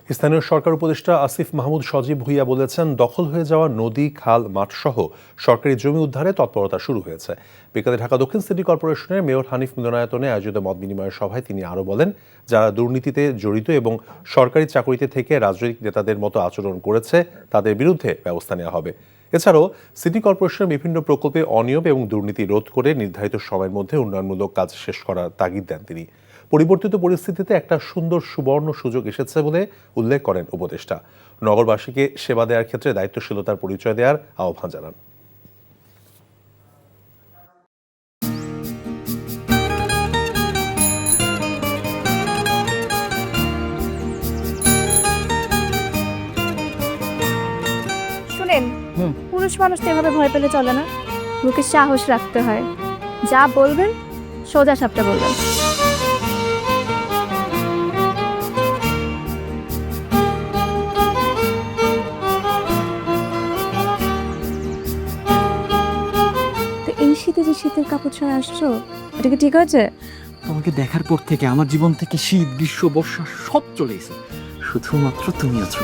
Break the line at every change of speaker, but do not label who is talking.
স্থানীয় সরকার উপদেষ্টা আসিফ মাহমুদ সজীব ভুঁইয়া বলেছেন, দখল হয়ে যাওয়া নদী, খাল, মাঠসহ সরকারি জমি উদ্ধারে তৎপরতা শুরু হয়েছে। বিকালে ঢাকা দক্ষিণ সিটি কর্পোরেশনের মেয়র হানিফ মিলনায়তনে আয়োজিত মতবিনিময় সভায় তিনি আরও বলেন, যারা দুর্নীতিতে জড়িত এবং সরকারি চাকরিতে থেকে রাজনৈতিক নেতাদের মতো আচরণ করেছে তাদের বিরুদ্ধে ব্যবস্থা নেওয়া হবে। এছাড়াও সিটি কর্পোরেশনের বিভিন্ন প্রকল্পে অনিয়ম এবং দুর্নীতি রোধ করে নির্ধারিত সময়ের মধ্যে উন্নয়নমূলক কাজ শেষ করার তাগিদ দেন তিনি। পরিবর্তিত পরিস্থিতিতে একটা সুন্দর সুবর্ণ সুযোগ এসেছে বলে উল্লেখ করেন উপদেষ্টা। নগরবাসীকে সেবা দেওয়ার ক্ষেত্রে দায়িত্বশীলতার পরিচয় দেওয়ার আহ্বান জানান।
শুনেন, পুরুষ মানুষ তো এভাবে ভয় পেলে চলে না, বুকে সাহস রাখতে হয়। যা বলবেন সোজা সাপটা বলবেন। তো এই শীতে যে শীতের কাপড় ছাড়া আসছো, এটা কি ঠিক আছে?
তোমাকে দেখার পর থেকে আমার জীবন থেকে শীত, গ্রীষ্ম, বর্ষা সব চলে গেছে, শুধুমাত্র তুমি আছো।